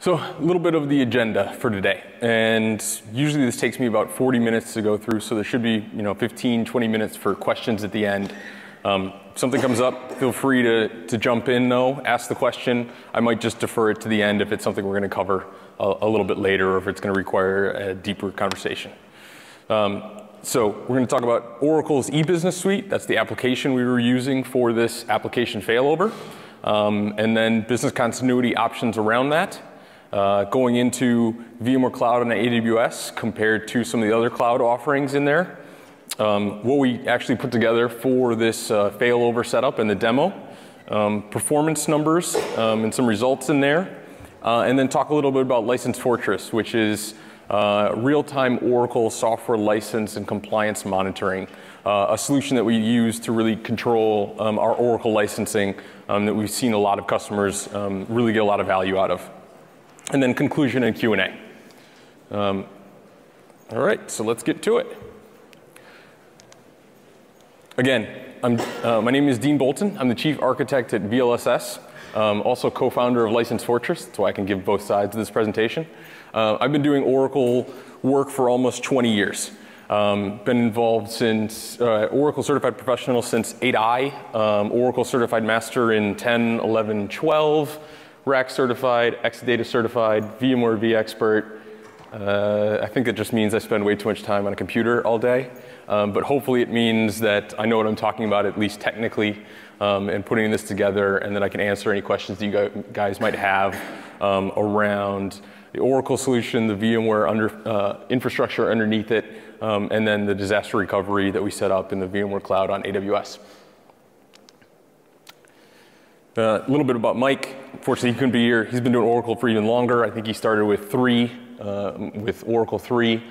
So a little bit of the agenda for today, and usually this takes me about 40 minutes to go through, so there should be 15, 20 minutes for questions at the end. If something comes up, feel free to jump in though, ask the question. I might just defer it to the end if it's something we're going to cover a little bit later or if it's going to require a deeper conversation. So we're going to talk about Oracle's EBusiness suite. That's the application we were using for this application failover, and then business continuity options around that. Going into VMware Cloud on AWS compared to some of the other cloud offerings in there. What we actually put together for this failover setup and the demo. Performance numbers and some results in there. And then talk a little bit about License Fortress, which is real-time Oracle software license and compliance monitoring. A solution that we use to really control our Oracle licensing that we've seen a lot of customers really get a lot of value out of. And then conclusion and Q&A. All right, so let's get to it. Again, my name is Dean Bolton. I'm the Chief Architect at VLSS, also co-founder of License Fortress, so I can give both sides of this presentation. I've been doing Oracle work for almost 20 years. Been involved since Oracle Certified Professional since 8i, Oracle Certified Master in 10, 11, 12. Rack certified, Exadata certified, VMware vExpert. I think it just means I spend way too much time on a computer all day. But hopefully it means that I know what I'm talking about, at least technically, and putting this together, and that I can answer any questions that you guys might have around the Oracle solution, the VMware infrastructure underneath it, and then the disaster recovery that we set up in the VMware Cloud on AWS. A little bit about Mike. Fortunately, he couldn't be here. He's been doing Oracle for even longer. I think he started with Oracle 3.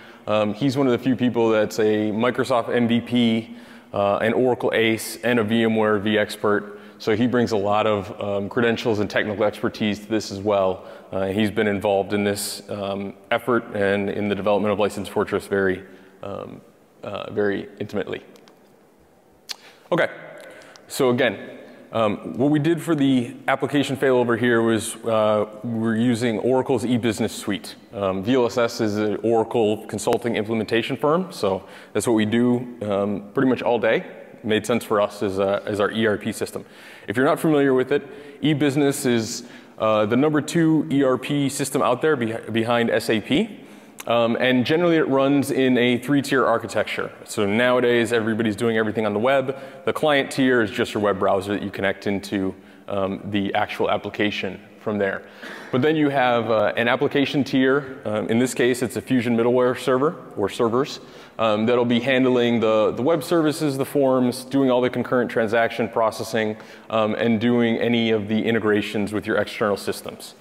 He's one of the few people that's a Microsoft MVP, an Oracle ACE, and a VMware vExpert. So he brings a lot of credentials and technical expertise to this as well. He's been involved in this effort and in the development of License Fortress very intimately. Okay, so again, what we did for the application failover here was we're using Oracle's EBusiness suite. VLSS is an Oracle consulting implementation firm, so that's what we do pretty much all day. It made sense for us as our ERP system. If you're not familiar with it, EBusiness is the #2 ERP system out there behind SAP. And generally it runs in a 3-tier architecture. So nowadays everybody's doing everything on the web. The client tier is just your web browser that you connect into the actual application from there. But then you have an application tier. In this case it's a Fusion middleware server or servers that'll be handling the web services, the forms, doing all the concurrent transaction processing, and doing any of the integrations with your external systems.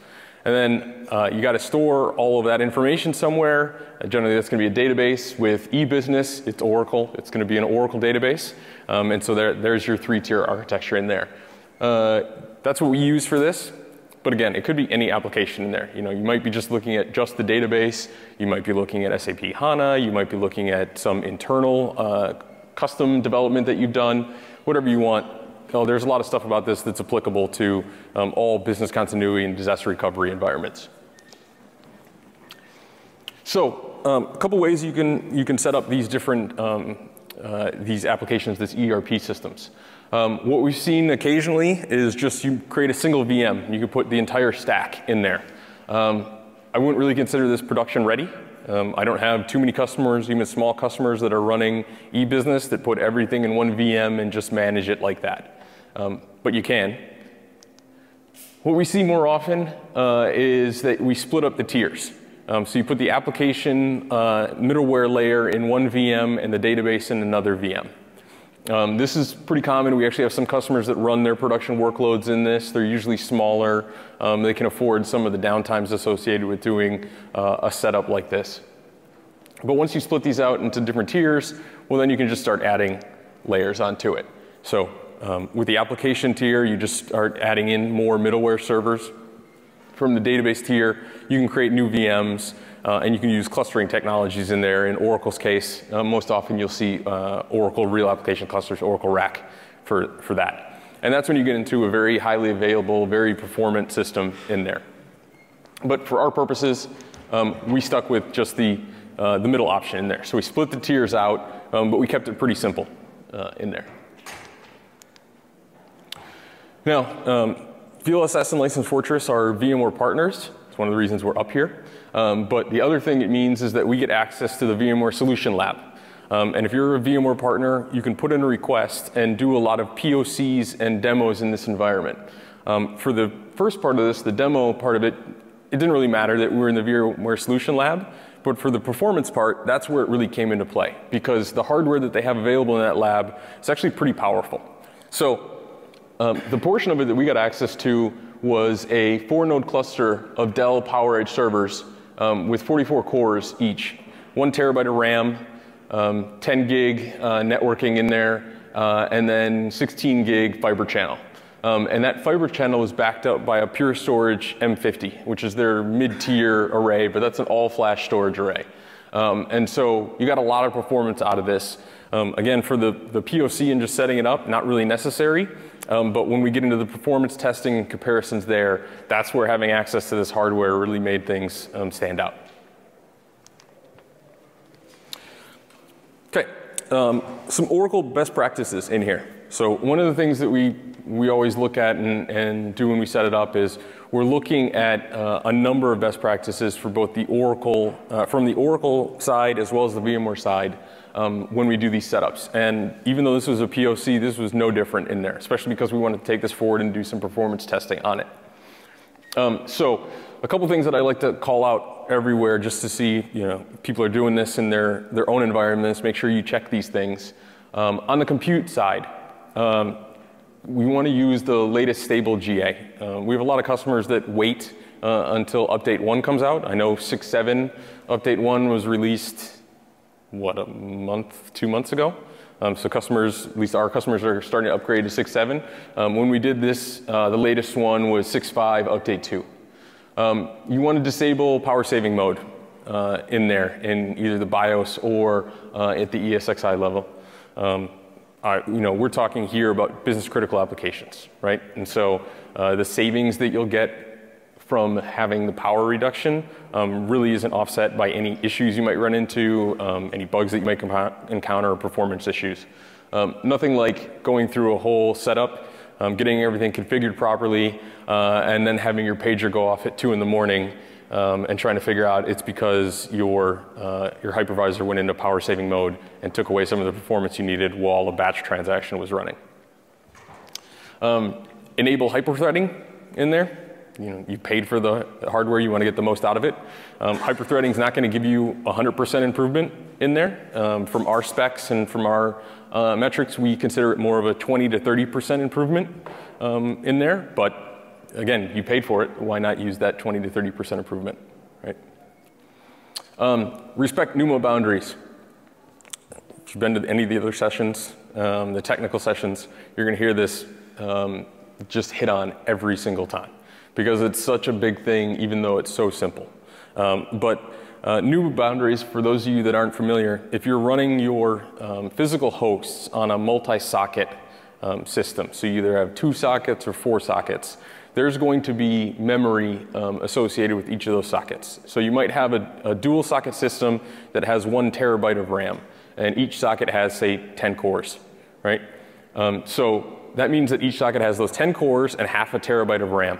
And then you got to store all of that information somewhere. Generally, that's going to be a database. With EBusiness, it's Oracle. It's going to be an Oracle database. And so there's your 3-tier architecture in there. That's what we use for this. But again, it could be any application in there. You might be just looking at just the database. You might be looking at SAP HANA. You might be looking at some internal custom development that you've done. Whatever you want. There's a lot of stuff about this that's applicable to all business continuity and disaster recovery environments. So a couple ways you can set up these different these applications, these ERP systems. What we've seen occasionally is just you create a single VM. You can put the entire stack in there. I wouldn't really consider this production ready. I don't have too many customers, even small customers, that are running EBusiness that put everything in one VM and just manage it like that. But you can. What we see more often is that we split up the tiers. So you put the application middleware layer in one VM and the database in another VM. This is pretty common. We actually have some customers that run their production workloads in this. They're usually smaller. They can afford some of the downtimes associated with doing a setup like this. But once you split these out into different tiers, well, then you can just start adding layers onto it. So with the application tier, you just start adding in more middleware servers. From the database tier, you can create new VMs, and you can use clustering technologies in there. In Oracle's case, most often you'll see Oracle Real Application Clusters, Oracle RAC for that. And that's when you get into a very highly available, very performant system in there. But for our purposes, we stuck with just the middle option in there. So we split the tiers out, but we kept it pretty simple in there. Now, VLSS and License Fortress are VMware partners. It's one of the reasons we're up here. But the other thing it means is that we get access to the VMware Solution Lab. And if you're a VMware partner, you can put in a request and do a lot of POCs and demos in this environment. For the first part of this, the demo part of it, it didn't really matter that we were in the VMware Solution Lab. But for the performance part, that's where it really came into play, because the hardware that they have available in that lab is actually pretty powerful. So the portion of it that we got access to was a 4-node cluster of Dell PowerEdge servers with 44 cores each, 1 terabyte of RAM, 10 gig networking in there, and then 16 gig fiber channel. And that fiber channel was backed up by a Pure Storage M50, which is their mid-tier array, but that's an all-flash storage array. And so you got a lot of performance out of this. Again, for the POC and just setting it up, not really necessary. But when we get into the performance testing and comparisons there, that's where having access to this hardware really made things stand out. Okay, some Oracle best practices in here. So one of the things that we always look at and do when we set it up is we're looking at a number of best practices for both the Oracle, from the Oracle side as well as the VMware side when we do these setups. And even though this was a POC, this was no different in there, especially because we wanted to take this forward and do some performance testing on it. So a couple things that I like to call out everywhere just to see, people are doing this in their own environments. Make sure you check these things. On the compute side, we want to use the latest stable GA. We have a lot of customers that wait until update 1 comes out. I know 6.7 update 1 was released, what, a month, 2 months ago? So customers, at least our customers, are starting to upgrade to 6.7. When we did this, the latest one was 6.5 update 2. You want to disable power saving mode in there in either the BIOS or at the ESXi level. We're talking here about business critical applications, right? And so the savings that you'll get from having the power reduction really isn't offset by any issues you might run into, any bugs that you might encounter, or performance issues. Nothing like going through a whole setup, getting everything configured properly, and then having your pager go off at 2 in the morning and trying to figure out it's because your hypervisor went into power saving mode and took away some of the performance you needed while a batch transaction was running. Enable hyperthreading in there. You paid for the hardware, you want to get the most out of it. Hyperthreading is not going to give you 100% improvement in there. From our specs and from our metrics, we consider it more of a 20 to 30% improvement in there. But again, you paid for it. Why not use that 20 to 30% improvement, right? Respect NUMA boundaries. If you've been to any of the other sessions, the technical sessions, you're going to hear this just hit on every single time, because it's such a big thing, even though it's so simple. But NUMA boundaries, for those of you that aren't familiar, if you're running your physical hosts on a multi-socket system, so you either have 2 sockets or 4 sockets, there's going to be memory associated with each of those sockets. So you might have a dual socket system that has 1 terabyte of RAM, and each socket has, say, 10 cores, right? So that means that each socket has those 10 cores and half a terabyte of RAM.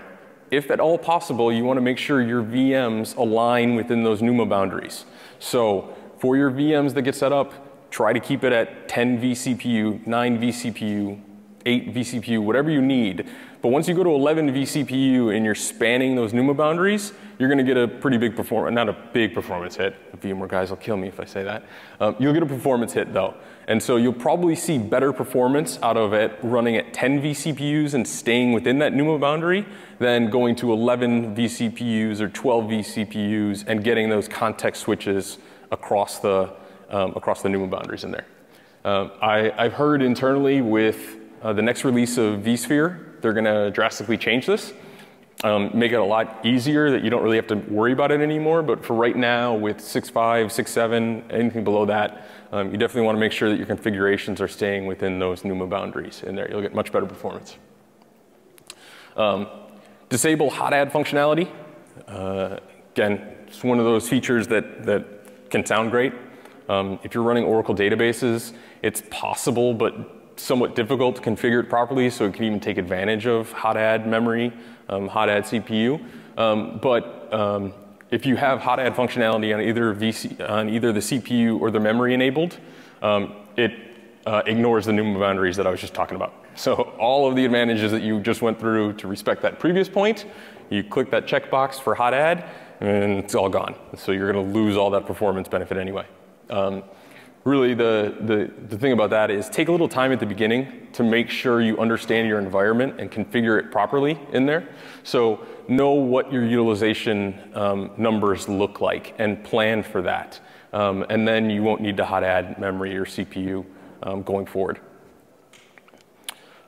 If at all possible, you want to make sure your VMs align within those NUMA boundaries. So for your VMs that get set up, try to keep it at 10 vCPU, 9 vCPU, 8 vCPU, whatever you need. But once you go to 11 vCPU and you're spanning those NUMA boundaries, you're going to get a pretty big performance, not a big performance hit. The VMware guys will kill me if I say that. You'll get a performance hit though. And so you'll probably see better performance out of it running at 10 vCPUs and staying within that NUMA boundary than going to 11 vCPUs or 12 vCPUs and getting those context switches across the NUMA boundaries in there. I've heard internally with the next release of vSphere, they're going to drastically change this, make it a lot easier that you don't really have to worry about it anymore. But for right now, with 6.5, 6.7, anything below that, you definitely want to make sure that your configurations are staying within those NUMA boundaries in there. You'll get much better performance. Disable hot add functionality. Again, it's one of those features that can sound great. If you're running Oracle databases, it's possible but somewhat difficult to configure it properly, so it can even take advantage of hot add memory, hot add CPU. If you have hot add functionality on either the CPU or the memory enabled, it ignores the NUMA boundaries that I was just talking about. So all of the advantages that you just went through to respect that previous point, you click that checkbox for hot add, and it's all gone. So you're going to lose all that performance benefit anyway. Really, the thing about that is take a little time at the beginning to make sure you understand your environment and configure it properly in there. So know what your utilization numbers look like and plan for that. And then you won't need to hot add memory or CPU going forward.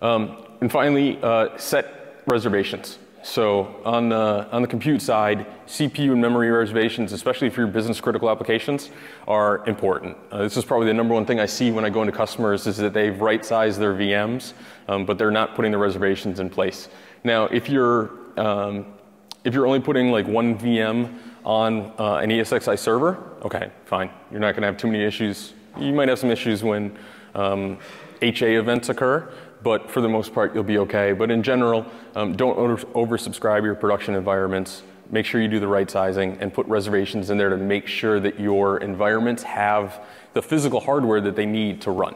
And finally, set reservations. So on the compute side, CPU and memory reservations, especially for your business critical applications, are important. This is probably the #1 thing I see when I go into customers is that they've right-sized their VMs, but they're not putting the reservations in place. Now, if you're only putting like 1 VM on an ESXi server, okay, fine. You're not going to have too many issues. You might have some issues when HA events occur, but for the most part, you'll be okay. But in general, don't oversubscribe your production environments. Make sure you do the right sizing and put reservations in there to make sure that your environments have the physical hardware that they need to run.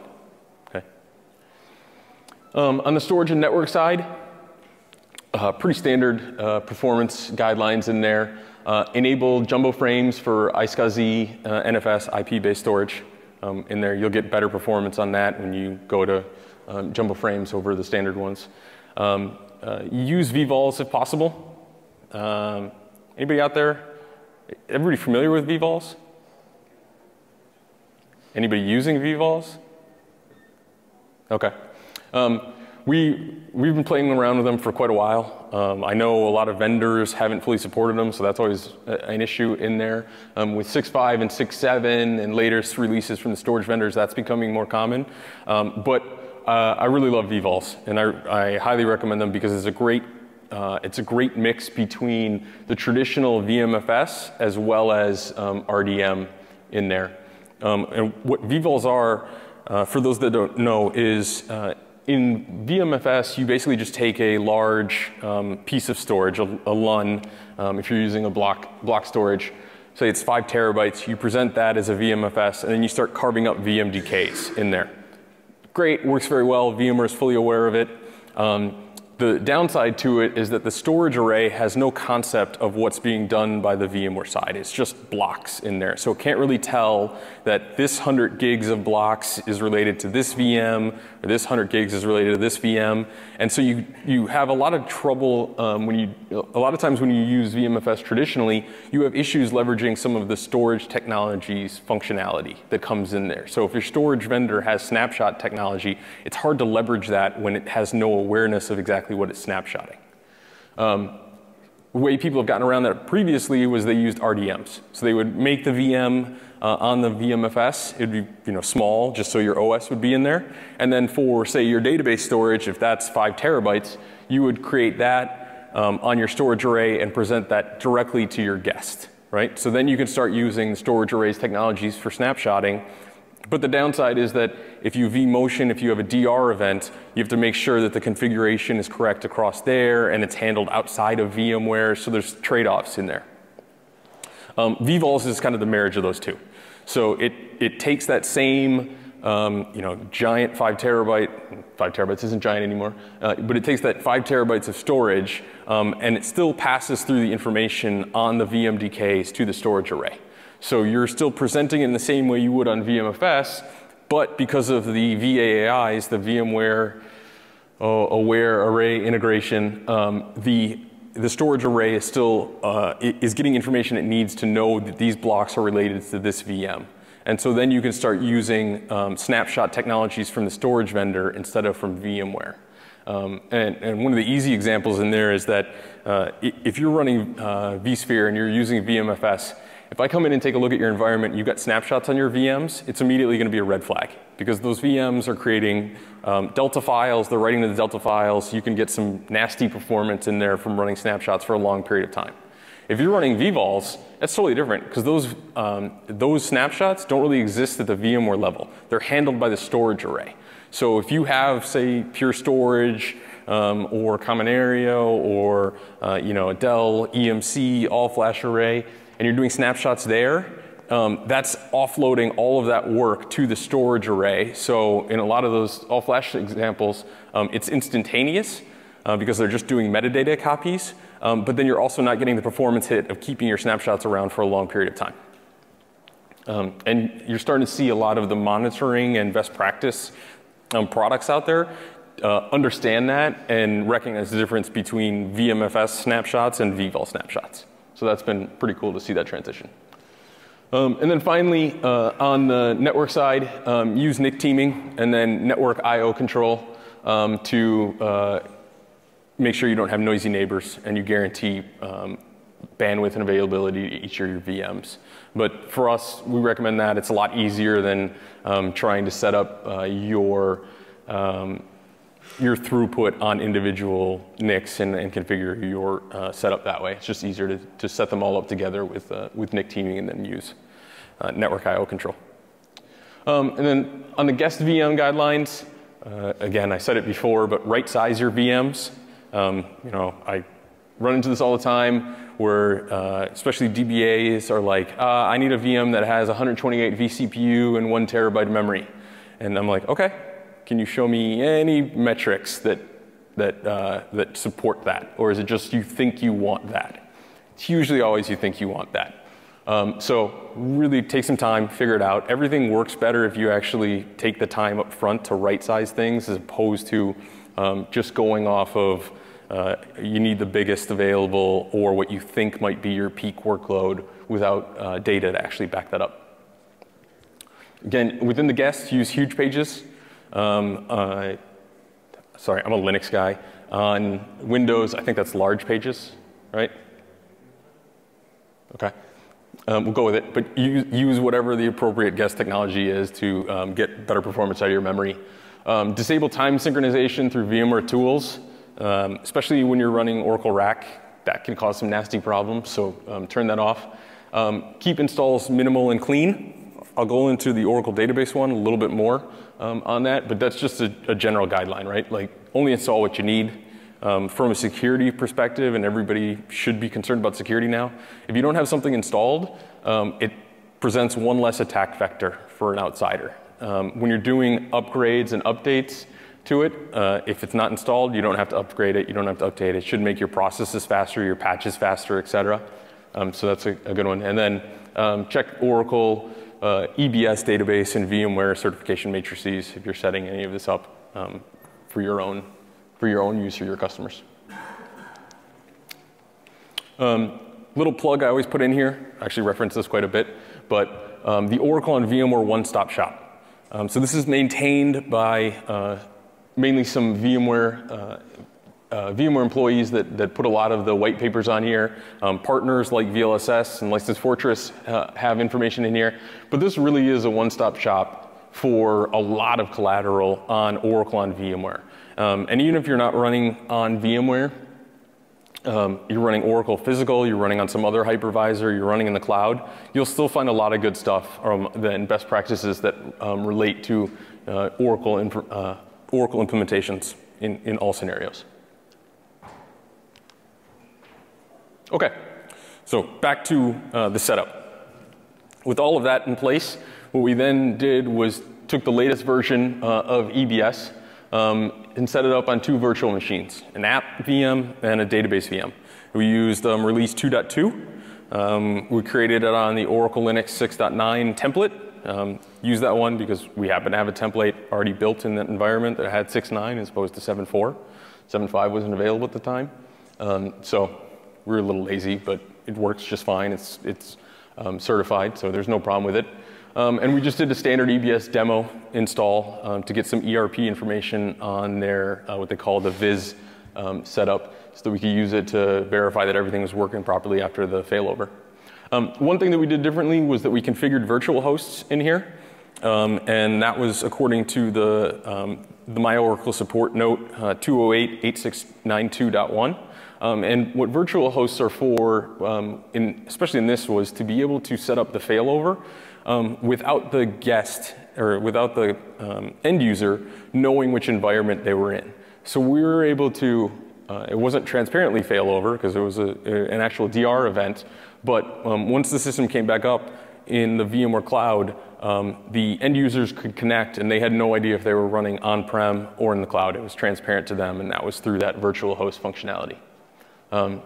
Okay. On the storage and network side, pretty standard performance guidelines in there. Enable jumbo frames for iSCSI, NFS, IP-based storage in there. You'll get better performance on that when you go to jumbo frames over the standard ones. Use VBalls if possible. Anybody out there? Everybody familiar with VBalls? Anybody using VBalls? Okay. We've been playing around with them for quite a while. I know a lot of vendors haven't fully supported them, so that's always an issue in there. With 6.5 and 6.7 and latest releases from the storage vendors, that's becoming more common. I really love VBalls, and I highly recommend them because it's a great mix between the traditional VMFS as well as RDM in there. And what VBalls are, for those that don't know, is in VMFS, you basically just take a large piece of storage, a LUN, if you're using a block storage. Say it's 5 terabytes, you present that as a VMFS, and then you start carving up VMDKs in there. Great, works very well. VMware is fully aware of it. The downside to it is that the storage array has no concept of what's being done by the VMware side. It's just blocks in there. So it can't really tell that this 100 gigs of blocks is related to this VM, or this 100 gigs is related to this VM. And so you have a lot of trouble a lot of times when you use VMFS traditionally, you have issues leveraging some of the storage technologies functionality that comes in there. So if your storage vendor has snapshot technology, it's hard to leverage that when it has no awareness of exactly what it's snapshotting. The way people have gotten around that previously was they used RDMs. So they would make the VM on the VMFS. It would be small, just so your OS would be in there. And then for, say, your database storage, if that's 5 terabytes, you would create that on your storage array and present that directly to your guest, right? So then you can start using the storage arrays technologies for snapshotting. But the downside is that if you vMotion, if you have a DR event, you have to make sure that the configuration is correct across there and it's handled outside of VMware, so there's trade-offs in there. VBalls is kind of the marriage of those two. So it takes that same giant 5 terabytes isn't giant anymore, but it takes that 5 terabytes of storage and it still passes through the information on the VMDKs to the storage array. So you're still presenting in the same way you would on VMFS, but because of the VAAIs, the VMware Aware Array Integration, the storage array is still is getting information it needs to know that these blocks are related to this VM. And so then you can start using snapshot technologies from the storage vendor instead of from VMware. And one of the easy examples in there is that if you're running vSphere and you're using VMFS, if I come in and take a look at your environment and you've got snapshots on your VMs, it's immediately going to be a red flag because those VMs are creating Delta files, they're writing to the Delta files, you can get some nasty performance in there from running snapshots for a long period of time. If you're running VBalls, that's totally different because those snapshots don't really exist at the VMware level. They're handled by the storage array. So if you have, say, Pure Storage or Common Area or a Dell EMC all-flash array, and you're doing snapshots there, that's offloading all of that work to the storage array. So in a lot of those all-flash examples, it's instantaneous because they're just doing metadata copies. But then you're also not getting the performance hit of keeping your snapshots around for a long period of time. And you're starting to see a lot of the monitoring and best practice products out there understand that and recognize the difference between VMFS snapshots and VBalls snapshots. So that's been pretty cool to see that transition. And then finally, on the network side, use NIC teaming and then network I/O control to make sure you don't have noisy neighbors and you guarantee bandwidth and availability to each of your VMs. But for us, we recommend that. It's a lot easier than trying to set up your throughput on individual NICs and configure your setup that way. It's just easier to set them all up together with NIC teaming and then use network I/O control. And then on the guest VM guidelines, again, I said it before, but right size your VMs. I run into this all the time where especially DBAs are like, I need a VM that has 128 vCPU and 1 terabyte of memory. And I'm like, okay, can you show me any metrics that support that? Or is it just you think you want that? It's usually always you think you want that. So really take some time, figure it out. Everything works better if you actually take the time up front to right size things as opposed to just going off of you need the biggest available or what you think might be your peak workload without data to actually back that up. Again, within the guests, use huge pages. Sorry, I'm a Linux guy. On Windows, I think that's large pages, right? Okay. We'll go with it, but use whatever the appropriate guest technology is to get better performance out of your memory. Disable time synchronization through VMware tools, especially when you're running Oracle RAC. That can cause some nasty problems, so turn that off. Keep installs minimal and clean. I'll go into the Oracle database one a little bit more on that, but that's just a general guideline, right? Like, only install what you need. From a security perspective, and everybody should be concerned about security now, if you don't have something installed, it presents one less attack vector for an outsider. When you're doing upgrades and updates to it, if it's not installed, you don't have to upgrade it, you don't have to update it. It should make your processes faster, your patches faster, et cetera. So that's a good one. And then check Oracle EBS database and VMware certification matrices if you're setting any of this up for your own use or your customers. Little plug I always put in here, I actually reference this quite a bit, but the Oracle and VMware one-stop shop. So this is maintained by mainly some VMware employees that put a lot of the white papers on here. Partners like VLSS and License Fortress have information in here, but this really is a one-stop shop for a lot of collateral on Oracle on VMware. And even if you're not running on VMware, you're running Oracle Physical, you're running on some other hypervisor, you're running in the cloud, you'll still find a lot of good stuff and best practices that relate to Oracle implementations in all scenarios. Okay, so back to the setup. With all of that in place, what we then did was took the latest version of EBS and set it up on 2 virtual machines, an app VM and a database VM. We used release 2.2. We created it on the Oracle Linux 6.9 template. Use that one because we happen to have a template already built in that environment that had 6.9 as opposed to 7.4. 7.5 wasn't available at the time. So we were a little lazy, but it works just fine. It's certified, so there's no problem with it. And we just did a standard EBS demo install to get some ERP information on their, what they call the VIS setup, so that we could use it to verify that everything was working properly after the failover. One thing that we did differently was that we configured virtual hosts in here, and that was according to the My Oracle support note 208.8692.1. And what virtual hosts are for, especially in this, was to be able to set up the failover without the guest or without the end user knowing which environment they were in. So we were able to, it wasn't transparently failover because it was an actual DR event, but once the system came back up in the VMware Cloud, the end users could connect and they had no idea if they were running on-prem or in the cloud. It was transparent to them, and that was through that virtual host functionality. And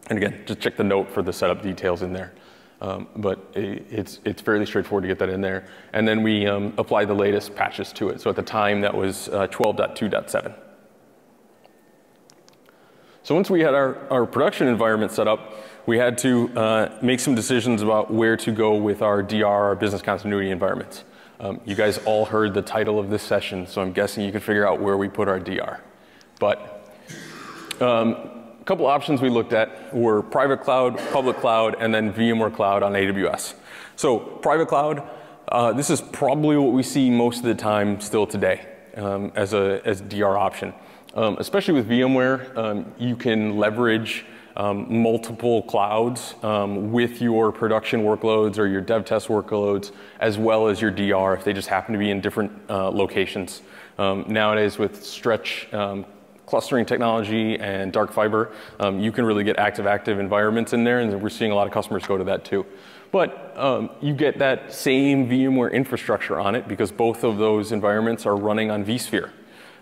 again, just check the note for the setup details in there. But it's fairly straightforward to get that in there. And then we apply the latest patches to it. So at the time, that was 12.2.7. So once we had our production environment set up, we had to make some decisions about where to go with our DR, our business continuity environments. You guys all heard the title of this session, so I'm guessing you can figure out where we put our DR. But a couple options we looked at were private cloud, public cloud, and then VMware Cloud on AWS. So private cloud, this is probably what we see most of the time still today as a DR option. Especially with VMware, you can leverage multiple clouds with your production workloads or your dev test workloads, as well as your DR if they just happen to be in different locations. Nowadays with stretch clustering technology and dark fiber, you can really get active environments in there, and we're seeing a lot of customers go to that too. But you get that same VMware infrastructure on it because both of those environments are running on vSphere.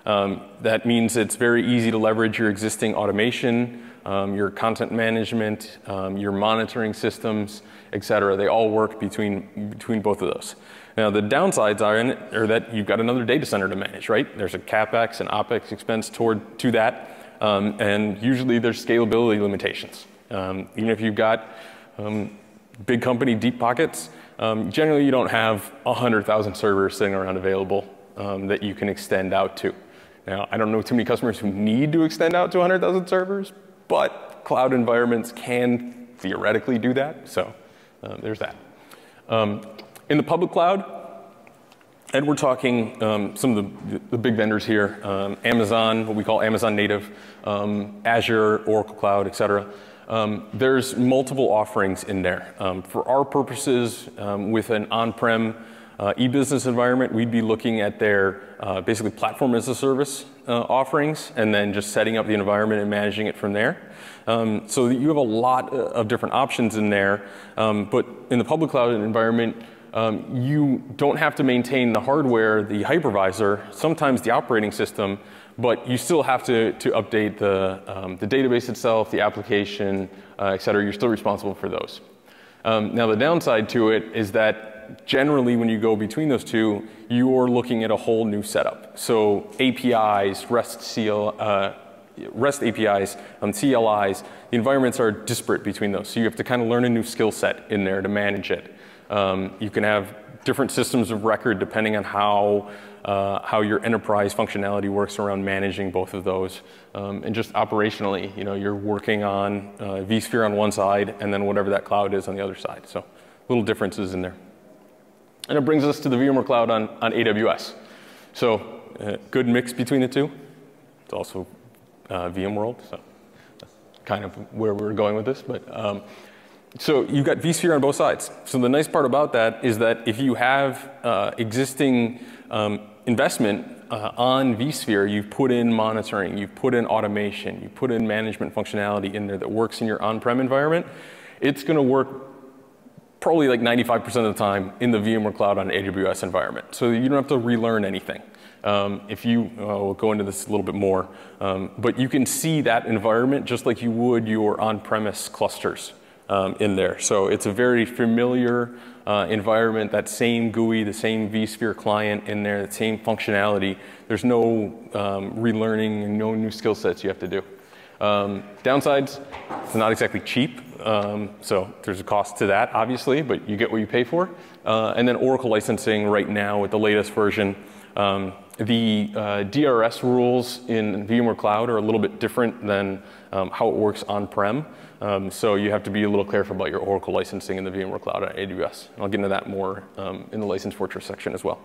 That means it's very easy to leverage your existing automation, your content management, your monitoring systems, et cetera. They all work between both of those. Now the downsides are that you've got another data center to manage, right? There's a CapEx and OpEx expense to that, and usually there's scalability limitations. Even if you've got big company deep pockets, generally you don't have 100,000 servers sitting around available that you can extend out to. Now, I don't know too many customers who need to extend out to 100,000 servers, but cloud environments can theoretically do that, so there's that. In the public cloud, and we're talking some of the big vendors here, Amazon, what we call Amazon native, Azure, Oracle Cloud, et cetera. There's multiple offerings in there. For our purposes, with an on-prem EBusiness environment, we'd be looking at their basically platform as a service offerings, and then just setting up the environment and managing it from there. So you have a lot of different options in there, but in the public cloud environment, you don't have to maintain the hardware, the hypervisor, sometimes the operating system, but you still have to update the database itself, the application, et cetera. You're still responsible for those. Now the downside to it is that generally, when you go between those two, you're looking at a whole new setup. So APIs, REST APIs, CLIs, the environments are disparate between those. So you have to kind of learn a new skill set in there to manage it. You can have different systems of record depending on how your enterprise functionality works around managing both of those. And just operationally, you're working on vSphere on one side and then whatever that cloud is on the other side. So little differences in there. And it brings us to the VMware Cloud on AWS. So good mix between the two. It's also VMworld, so that's kind of where we're going with this. But so you've got vSphere on both sides. So the nice part about that is that if you have existing investment on vSphere, you've put in monitoring, you've put in automation, you've put in management functionality in there that works in your on-prem environment, it's going to work probably like 95% of the time in the VMware Cloud on AWS environment. So you don't have to relearn anything. We'll go into this a little bit more, but you can see that environment just like you would your on-premise clusters in there. So it's a very familiar environment, that same GUI, the same vSphere client in there, the same functionality. There's no relearning and no new skill sets you have to do. Downsides, it's not exactly cheap. So there's a cost to that, obviously, but you get what you pay for. And then Oracle licensing right now with the latest version. The DRS rules in VMware Cloud are a little bit different than how it works on-prem. So you have to be a little careful about your Oracle licensing in the VMware Cloud at AWS. And I'll get into that more in the License Fortress section as well.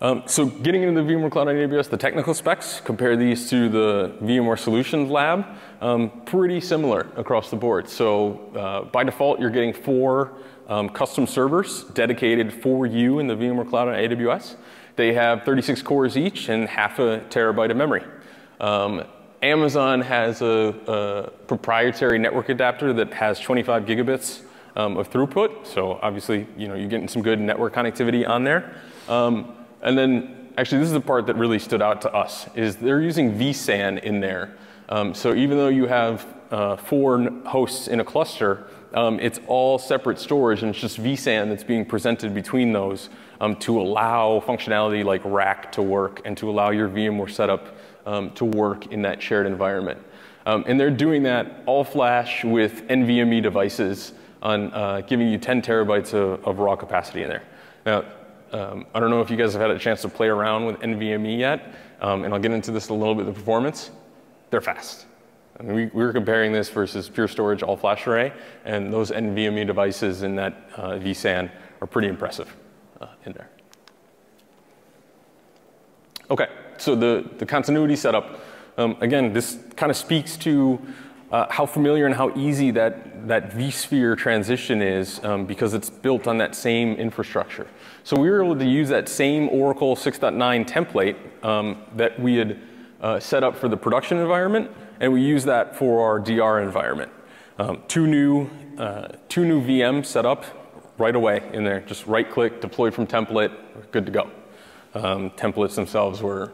So getting into the VMware Cloud on AWS, the technical specs, compare these to the VMware Solution Lab, pretty similar across the board. So by default, you're getting 4 custom servers dedicated for you in the VMware Cloud on AWS. They have 36 cores each and half a terabyte of memory. Amazon has a proprietary network adapter that has 25 gigabits of throughput. So obviously, you're getting some good network connectivity on there. And then, actually, this is the part that really stood out to us, is they're using vSAN in there. So even though you have 4 hosts in a cluster, it's all separate storage, and it's just vSAN that's being presented between those to allow functionality like rack to work and to allow your VMware setup to work in that shared environment. And they're doing that all flash with NVMe devices on giving you 10 terabytes of raw capacity in there. Now, I don't know if you guys have had a chance to play around with NVMe yet, and I'll get into this a little bit, the performance. They're fast. I mean, we were comparing this versus pure storage all flash array, and those NVMe devices in that vSAN are pretty impressive in there. Okay, so the continuity setup, again, this kind of speaks to how familiar and how easy that vSphere transition is because it's built on that same infrastructure. So we were able to use that same Oracle 6.9 template that we had set up for the production environment, and we use that for our DR environment. 2 new VMs set up right away in there. Just right-click, deployed from template, good to go. Templates themselves were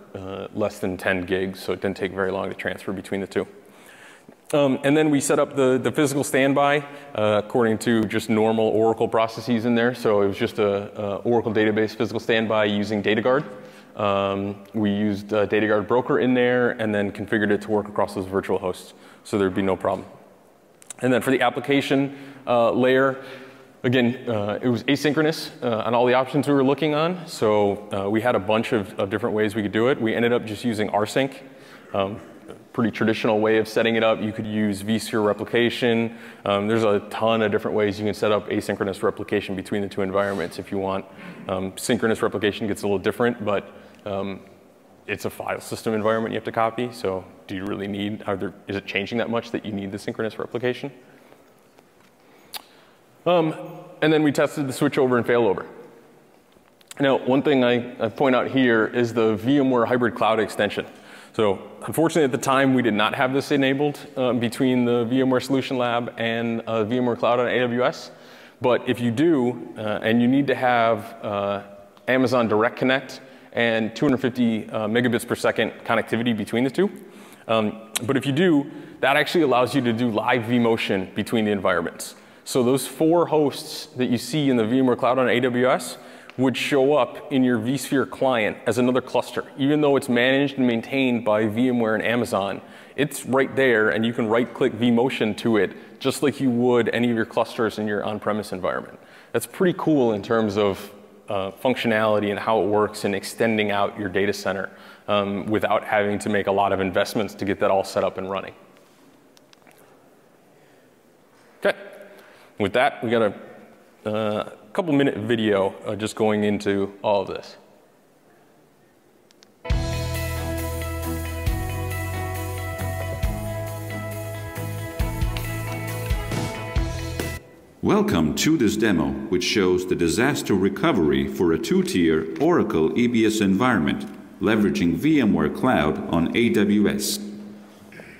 less than 10 gigs, so it didn't take very long to transfer between the 2. And then we set up the physical standby according to just normal Oracle processes in there. So it was just a Oracle database physical standby using DataGuard. We used DataGuard Broker in there and then configured it to work across those virtual hosts, so there'd be no problem. And then for the application layer, again, it was asynchronous on all the options we were looking on. So we had a bunch of different ways we could do it. We ended up just using rsync. Pretty traditional way of setting it up. You could use vSphere replication. There's a ton of different ways you can set up asynchronous replication between the 2 environments if you want. Synchronous replication gets a little different, but it's a file system environment you have to copy. So do you really need, is it changing that much that you need the synchronous replication? And then we tested the switchover and failover. Now, one thing I point out here is the VMware Hybrid Cloud extension. So unfortunately, at the time, we did not have this enabled between the VMware Solution Lab and VMware Cloud on AWS. But if you do, and you need to have Amazon Direct Connect and 250 megabits per second connectivity between the 2. But if you do, that actually allows you to do live vMotion between the environments. So those 4 hosts that you see in the VMware Cloud on AWS would show up in your vSphere client as another cluster. Even though it's managed and maintained by VMware and Amazon, it's right there, and you can right-click vMotion to it, just like you would any of your clusters in your on-premise environment. That's pretty cool in terms of functionality and how it works and extending out your data center without having to make a lot of investments to get that all set up and running. Okay, with that, we got a couple-minute video just going into all of this. Welcome to this demo, which shows the disaster recovery for a 2-tier Oracle EBS environment, leveraging VMware Cloud on AWS.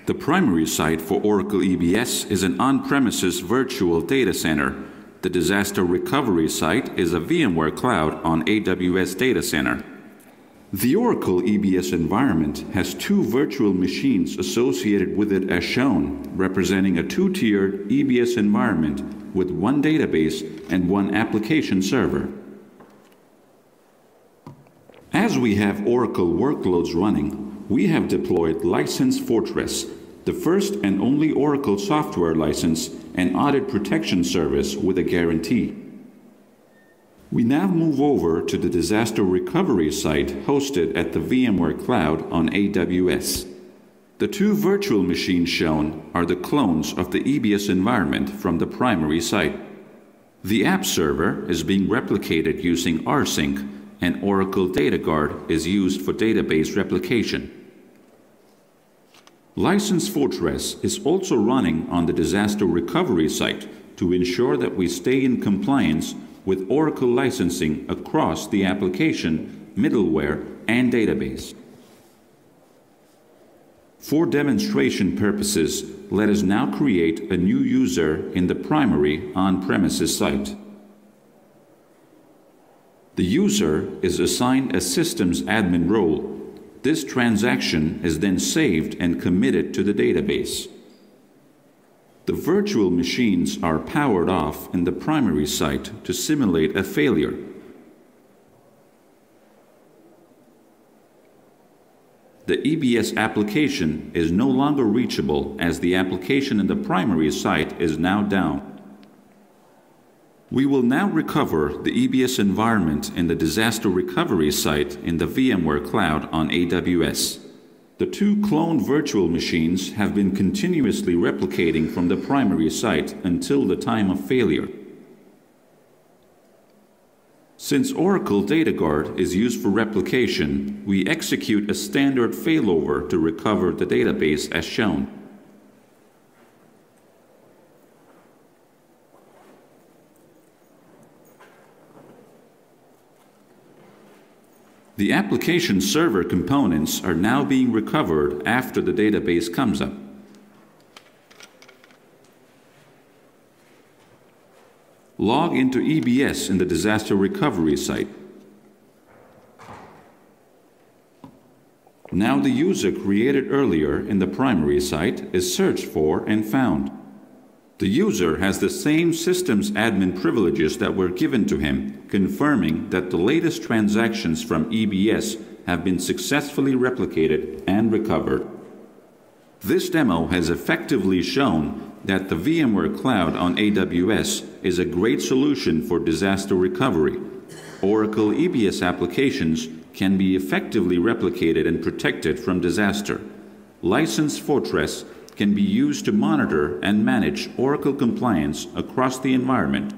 The primary site for Oracle EBS is an on-premises virtual data center. The disaster recovery site is a VMware Cloud on AWS data center. The Oracle EBS environment has 2 virtual machines associated with it as shown, representing a 2-tiered EBS environment with 1 database and 1 application server. As we have Oracle workloads running, we have deployed License Fortress, the first and only Oracle software license and audit protection service with a guarantee. We now move over to the disaster recovery site hosted at the VMware Cloud on AWS. The 2 virtual machines shown are the clones of the EBS environment from the primary site. The app server is being replicated using rsync, and Oracle Data Guard is used for database replication. License Fortress is also running on the disaster recovery site to ensure that we stay in compliance with Oracle licensing across the application, middleware, and database. For demonstration purposes, let us now create a new user in the primary on-premises site. The user is assigned a systems admin role. This transaction is then saved and committed to the database. The virtual machines are powered off in the primary site to simulate a failure. The EBS application is no longer reachable as the application in the primary site is now down. We will now recover the EBS environment in the disaster recovery site in the VMware Cloud on AWS. The two cloned virtual machines have been continuously replicating from the primary site until the time of failure. Since Oracle Data Guard is used for replication, we execute a standard failover to recover the database as shown. The application server components are now being recovered after the database comes up. Log into EBS in the disaster recovery site. Now the user created earlier in the primary site is searched for and found. The user has the same systems admin privileges that were given to him, confirming that the latest transactions from EBS have been successfully replicated and recovered. This demo has effectively shown that the VMware Cloud on AWS is a great solution for disaster recovery. Oracle EBS applications can be effectively replicated and protected from disaster. License Fortress can be used to monitor and manage Oracle compliance across the environment.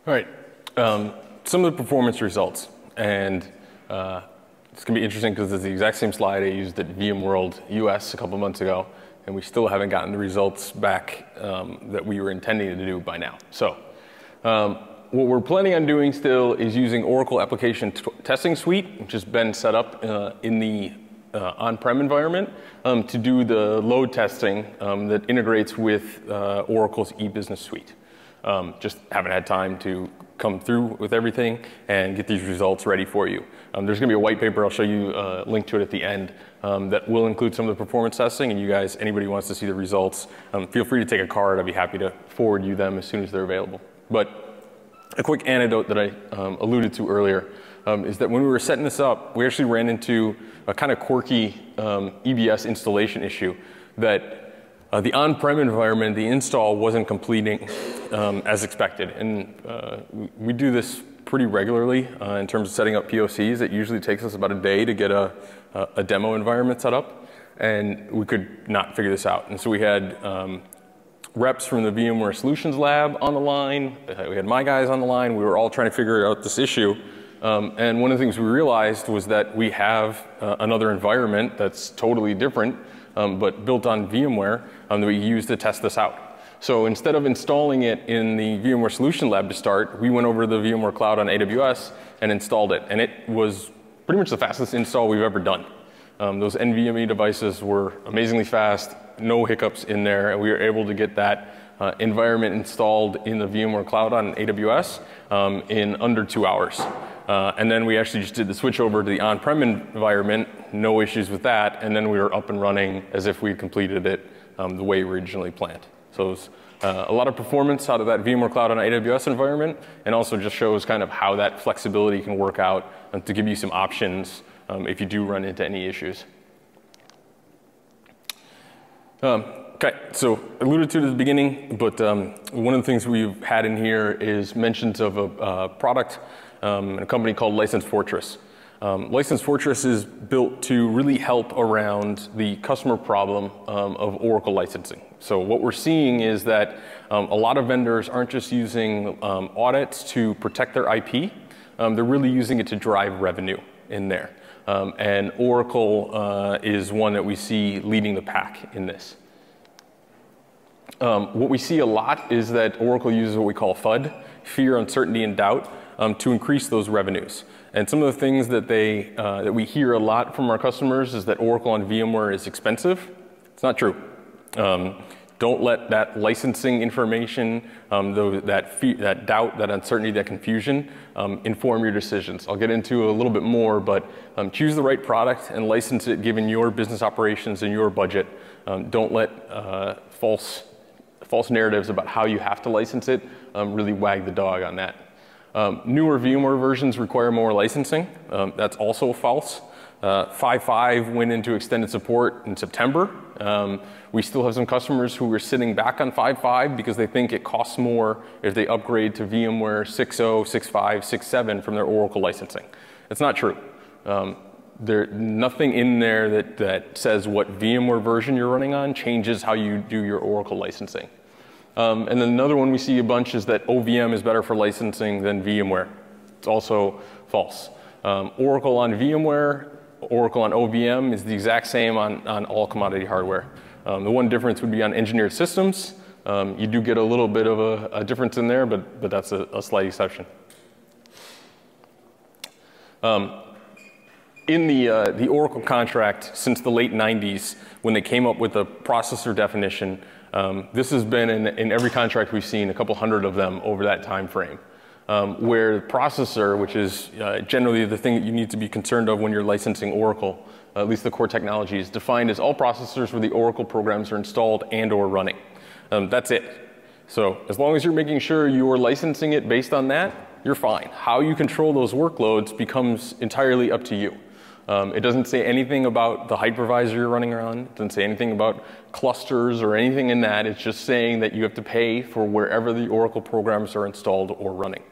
All right, some of the performance results, and it's going to be interesting because it's the exact same slide I used at VMworld US a couple months ago, and we still haven't gotten the results back that we were intending to do by now. So what we're planning on doing still is using Oracle Application Testing Suite, which has been set up in the on-prem environment to do the load testing that integrates with Oracle's EBusiness suite. Just haven't had time to come through with everything and get these results ready for you. There's going to be a white paper, I'll show you a link to it at the end, that will include some of the performance testing, and you guys, anybody who wants to see the results, feel free to take a card. I'd be happy to forward you them as soon as they're available. But a quick anecdote that I alluded to earlier is that when we were setting this up, we actually ran into a kind of quirky EBS installation issue that the on-prem environment, the install wasn't completing as expected. And we do this pretty regularly in terms of setting up POCs. It usually takes us about a day to get a demo environment set up, and we could not figure this out. And so we had reps from the VMware Solutions Lab on the line. We had my guys on the line. We were all trying to figure out this issue. And one of the things we realized was that we have another environment that's totally different, but built on VMware that we use to test this out. So instead of installing it in the VMware Solution Lab to start, we went over to the VMware Cloud on AWS and installed it. And it was pretty much the fastest install we've ever done. Those NVMe devices were amazingly fast, no hiccups in there, and we were able to get that environment installed in the VMware Cloud on AWS in under 2 hours. And then we actually just did the switch over to the on-prem environment, no issues with that, and then we were up and running as if we had completed it the way we originally planned. So it was a lot of performance out of that VMware Cloud on AWS environment, and also just shows kind of how that flexibility can work out to give you some options if you do run into any issues. Okay, so I alluded to it at the beginning, but one of the things we've had in here is mentions of a product and a company called License Fortress. License Fortress is built to really help around the customer problem of Oracle licensing. So what we're seeing is that a lot of vendors aren't just using audits to protect their IP, they're really using it to drive revenue in there. And Oracle is one that we see leading the pack in this. What we see a lot is that Oracle uses what we call FUD, fear, uncertainty, and doubt, to increase those revenues. And some of the things that that we hear a lot from our customers is that Oracle on VMware is expensive. It's not true. Don't let that licensing information, that doubt, that uncertainty, that confusion inform your decisions. I'll get into a little bit more, but choose the right product and license it given your business operations and your budget. Don't let false narratives about how you have to license it really wag the dog on that. Newer VMware versions require more licensing. That's also false. 5.5 went into extended support in September. We still have some customers who are sitting back on 5.5 because they think it costs more if they upgrade to VMware 6.0, 6.5, 6.7 from their Oracle licensing. It's not true. There's nothing in there that says what VMware version you're running on changes how you do your Oracle licensing. And then another one we see a bunch is that OVM is better for licensing than VMware. It's also false. Oracle on VMware, Oracle on OVM is the exact same on all commodity hardware. The one difference would be on engineered systems. You do get a little bit of a difference in there, but that's a slight exception. In the Oracle contract since the late 90s, when they came up with the processor definition, this has been in every contract we've seen, a couple hundred of them over that time frame. Where the processor, which is generally the thing that you need to be concerned of when you're licensing Oracle, at least the core technology, is defined as all processors where the Oracle programs are installed and or running. That's it. So as long as you're making sure you're licensing it based on that, you're fine. How you control those workloads becomes entirely up to you. It doesn't say anything about the hypervisor you're running around. It doesn't say anything about clusters or anything in that. It's just saying that you have to pay for wherever the Oracle programs are installed or running.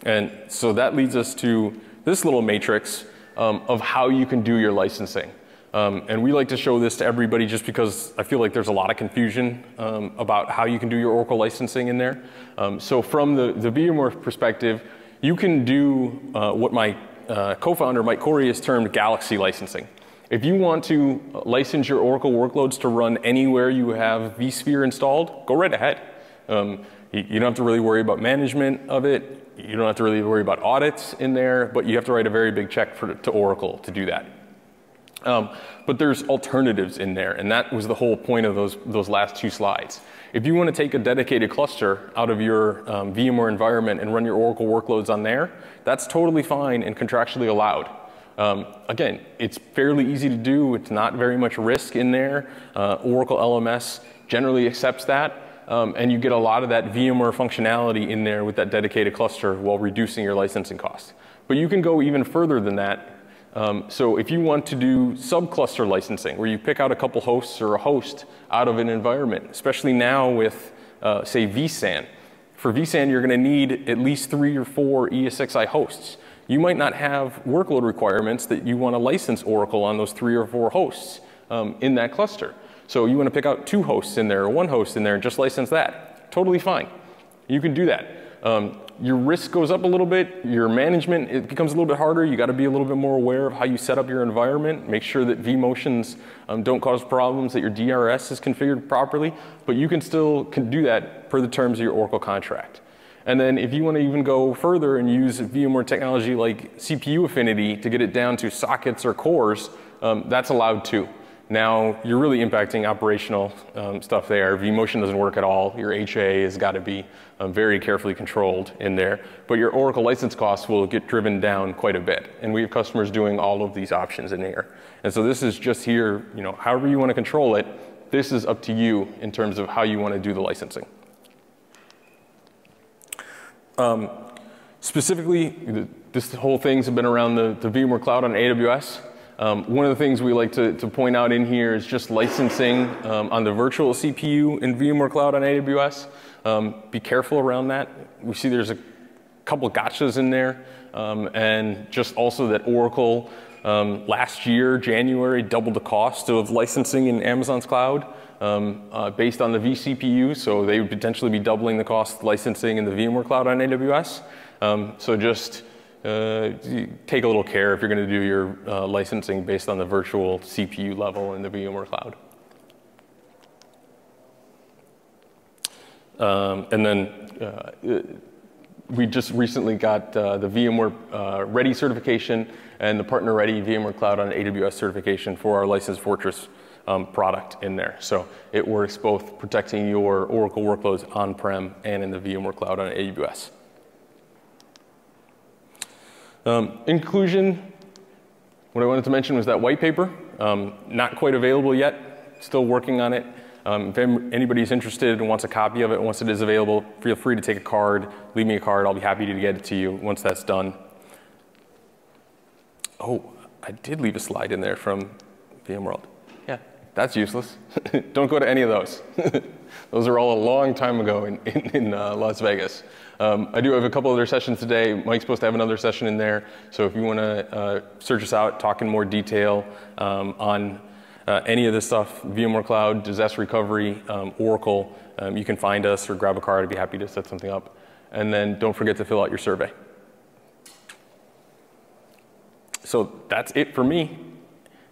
And so that leads us to this little matrix of how you can do your licensing. And we like to show this to everybody just because I feel like there's a lot of confusion about how you can do your Oracle licensing in there. So from the VMware perspective, you can do what my co-founder Mike Corey has termed galaxy licensing. If you want to license your Oracle workloads to run anywhere you have vSphere installed, go right ahead. You don't have to really worry about management of it. You don't have to really worry about audits in there, but you have to write a very big check to Oracle to do that. But there's alternatives in there, and that was the whole point of those last two slides. If you want to take a dedicated cluster out of your VMware environment and run your Oracle workloads on there, that's totally fine and contractually allowed. Again, it's fairly easy to do. It's not very much risk in there. Oracle LMS generally accepts that. And you get a lot of that VMware functionality in there with that dedicated cluster while reducing your licensing costs. But you can go even further than that. So if you want to do sub-cluster licensing, where you pick out a couple hosts or a host out of an environment, especially now with, say, vSAN. For vSAN, you're going to need at least 3 or 4 ESXi hosts. You might not have workload requirements that you want to license Oracle on those 3 or 4 hosts in that cluster. So you want to pick out 2 hosts in there or 1 host in there and just license that. Totally fine. You can do that. Your risk goes up a little bit. Your management, it becomes a little bit harder. You got to be a little bit more aware of how you set up your environment. Make sure that vMotions don't cause problems, that your DRS is configured properly. But you can still do that per the terms of your Oracle contract. And then if you want to even go further and use VMware technology like CPU affinity to get it down to sockets or cores, that's allowed too. Now you're really impacting operational stuff there. vMotion doesn't work at all. Your HA has got to be very carefully controlled in there. But your Oracle license costs will get driven down quite a bit. And we have customers doing all of these options in here. And so this is just here, however you want to control it, this is up to you in terms of how you want to do the licensing. Specifically, this whole thing's been around the VMware Cloud on AWS. One of the things we like to point out in here is just licensing on the virtual CPU in VMware Cloud on AWS. Be careful around that. We see there's couple gotchas in there, and just also that Oracle last year, January, doubled the cost of licensing in Amazon's cloud based on the vCPU, so they would potentially be doubling the cost of licensing in the VMware cloud on AWS. So just take a little care if you're going to do your licensing based on the virtual CPU level in the VMware cloud. And then we just recently got the VMware Ready certification and the Partner Ready VMware Cloud on AWS certification for our License Fortress product in there. So it works both protecting your Oracle workloads on-prem and in the VMware Cloud on AWS. In conclusion, what I wanted to mention was that white paper, not quite available yet, still working on it. If anybody's interested and wants a copy of it, once it is available, feel free to take a card, leave me a card, I'll be happy to get it to you once that's done. Oh, I did leave a slide in there from VMworld. Yeah, that's useless. Don't go to any of those. Those are all a long time ago in Las Vegas. I do have a couple other sessions today. Mike's supposed to have another session in there. So if you want to search us out, talk in more detail on any of this stuff, VMware Cloud, disaster recovery, Oracle, you can find us or grab a card. I'd be happy to set something up. And then don't forget to fill out your survey. So that's it for me.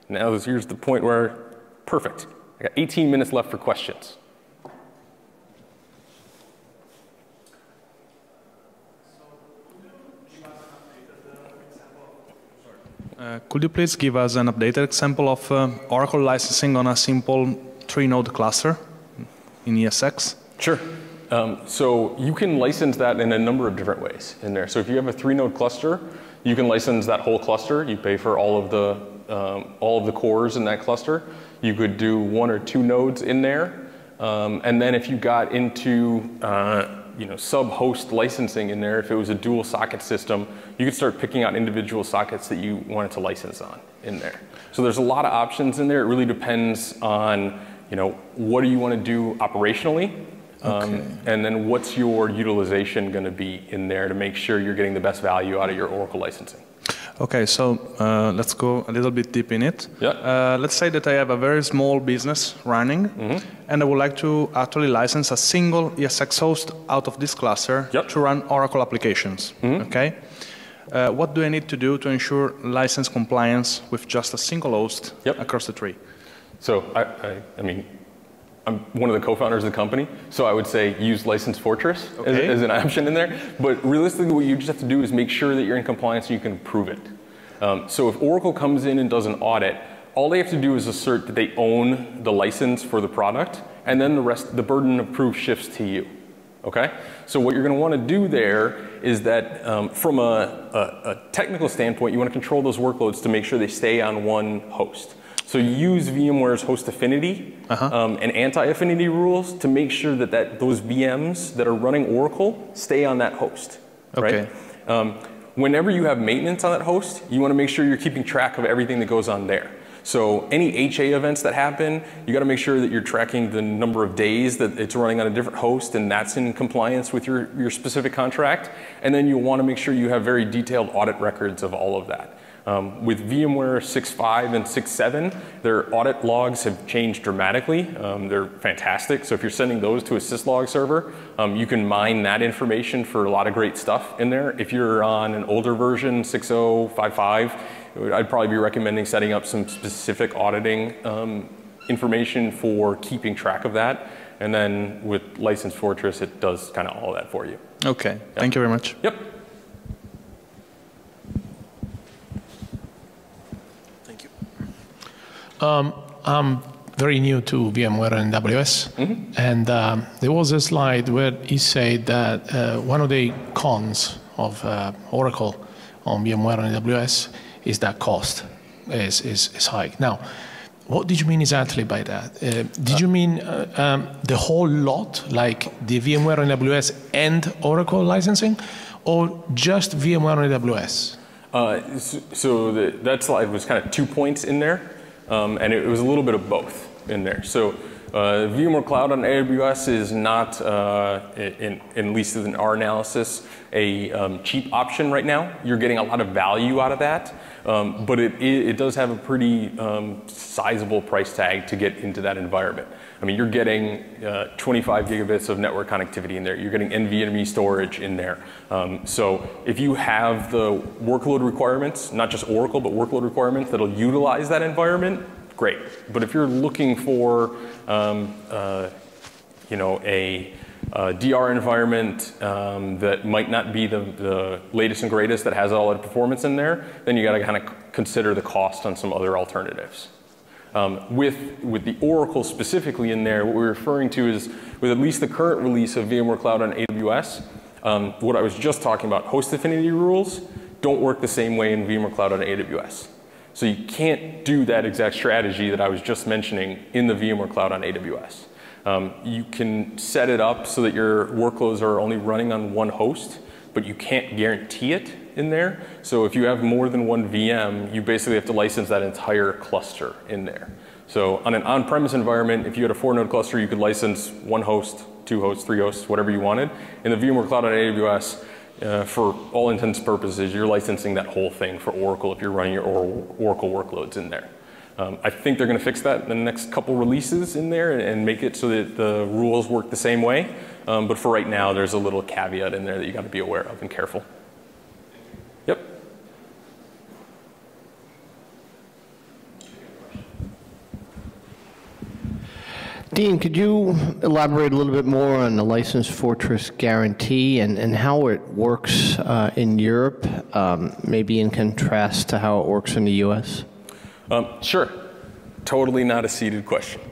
Now here's the point where, perfect. I got 18 minutes left for questions. Could you please give us an updated example of Oracle licensing on a simple 3-node cluster in ESX? Sure. So you can license that in a number of different ways in there. So if you have a 3-node cluster, you can license that whole cluster. You pay for all of the cores in that cluster. You could do 1 or 2 nodes in there. And then if you got into sub-host licensing in there, if it was a dual socket system, you could start picking out individual sockets that you wanted to license on in there. So there's a lot of options in there. It really depends on, what do you want to do operationally, and then what's your utilization going to be in there to make sure you're getting the best value out of your Oracle licensing. Okay, so let's go a little bit deep in it. Yeah. Let's say that I have a very small business running, and I would like to actually license a single ESX host out of this cluster to run Oracle applications. Okay. What do I need to do to ensure license compliance with just a single host across the tree? So, I mean, I'm one of the co-founders of the company, so I would say use License Fortress as an option in there. But realistically, what you just have to do is make sure that you're in compliance and you can prove it. So if Oracle comes in and does an audit, all they have to do is assert that they own the license for the product, and then the burden of proof shifts to you. Okay? So what you're going to want to do there is that from a technical standpoint, you want to control those workloads to make sure they stay on one host. So you use VMware's host affinity and anti-affinity rules to make sure that those VMs that are running Oracle stay on that host. Okay. Right? Whenever you have maintenance on that host, you want to make sure you're keeping track of everything that goes on there. So any HA events that happen, you got to make sure that you're tracking the number of days that it's running on a different host, and that's in compliance with your specific contract. And then you'll want to make sure you have very detailed audit records of all of that. With VMware 6.5 and 6.7, their audit logs have changed dramatically. They're fantastic. So if you're sending those to a syslog server, you can mine that information for a lot of great stuff in there. If you're on an older version, 6.0, 5.5, I'd probably be recommending setting up some specific auditing information for keeping track of that. And then with License Fortress, it does kind of all that for you. Okay. Thank you very much. Yep. I'm very new to VMware and AWS, and there was a slide where he said that one of the cons of Oracle on VMware and AWS is that cost is high. Now, what did you mean exactly by that? Did you mean the whole lot, like the VMware and AWS and Oracle licensing, or just VMware and AWS? That slide was kind of 2 points in there. And it was a little bit of both in there. So VMware Cloud on AWS is not, at least in our analysis, a cheap option right now. You're getting a lot of value out of that, but it does have a pretty sizable price tag to get into that environment. I mean, you're getting 25 gigabits of network connectivity in there. You're getting NVMe storage in there. So if you have the workload requirements, not just Oracle, but workload requirements that'll utilize that environment, great. But if you're looking for you know, a DR environment that might not be the latest and greatest that has all the performance in there, then you got to kind of consider the cost on some other alternatives. With the Oracle specifically in there, what we're referring to is with at least the current release of VMware Cloud on AWS, what I was just talking about, host affinity rules don't work the same way in VMware Cloud on AWS. So you can't do that exact strategy that I was just mentioning in the VMware Cloud on AWS. You can set it up so that your workloads are only running on one host, but you can't guarantee it in there. So if you have more than one VM, you basically have to license that entire cluster in there. So on an on-premise environment, if you had a 4-node cluster, you could license one host, 2 hosts, 3 hosts, whatever you wanted. In the VMware Cloud on AWS, for all intents and purposes, you're licensing that whole thing for Oracle if you're running your Oracle workloads in there. I think they're going to fix that in the next couple releases in there and make it so that the rules work the same way. But for right now, there's a little caveat in there that you got to be aware of and careful. Yep. Dean, could you elaborate a little bit more on the License Fortress guarantee and how it works in Europe, maybe in contrast to how it works in the US? Sure. Totally not a seated question.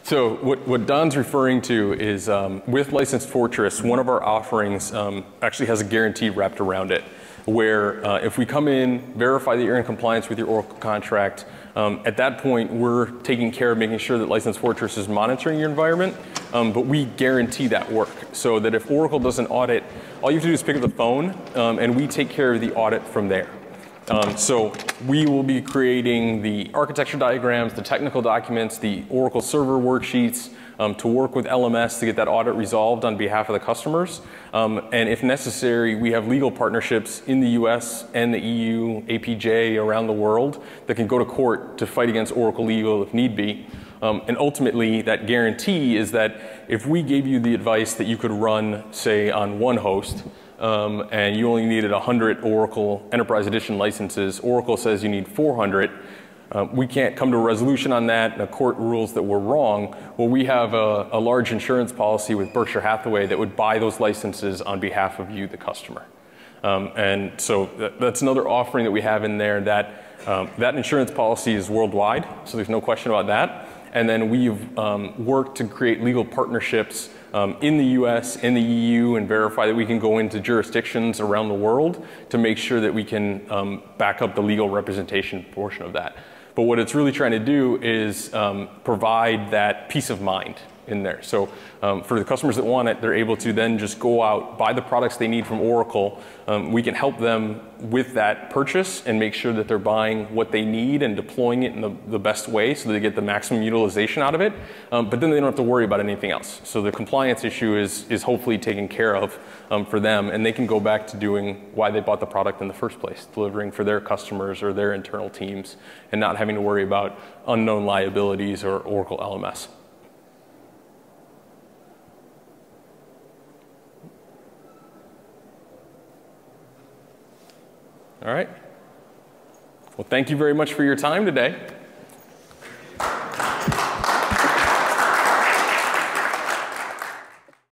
So what Don's referring to is with License Fortress, one of our offerings actually has a guarantee wrapped around it, where if we come in, verify that you're in compliance with your Oracle contract, at that point we're taking care of making sure that License Fortress is monitoring your environment, but we guarantee that work so that if Oracle does an audit, all you have to do is pick up the phone and we take care of the audit from there. So we will be creating the architecture diagrams, the technical documents, the Oracle server worksheets to work with LMS to get that audit resolved on behalf of the customers. And if necessary, we have legal partnerships in the US and the EU, APJ around the world that can go to court to fight against Oracle legal if need be. And ultimately, that guarantee is that if we gave you the advice that you could run, say, on one host, and you only needed 100 Oracle Enterprise Edition licenses, Oracle says you need 400, we can't come to a resolution on that, and the court rules that we're wrong. Well, we have a large insurance policy with Berkshire Hathaway that would buy those licenses on behalf of you, the customer. And so that's another offering that we have in there that that insurance policy is worldwide, so there's no question about that. And then we've worked to create legal partnerships in the US, in the EU, and verify that we can go into jurisdictions around the world to make sure that we can back up the legal representation portion of that. But what it's really trying to do is provide that peace of mind in there. So for the customers that want it, they're able to then just go out, buy the products they need from Oracle. We can help them with that purchase and make sure that they're buying what they need and deploying it in the best way so that they get the maximum utilization out of it. But then they don't have to worry about anything else. So the compliance issue is hopefully taken care of for them, and they can go back to doing why they bought the product in the first place, delivering for their customers or their internal teams, and not having to worry about unknown liabilities or Oracle LMS. All right. Well, thank you very much for your time today.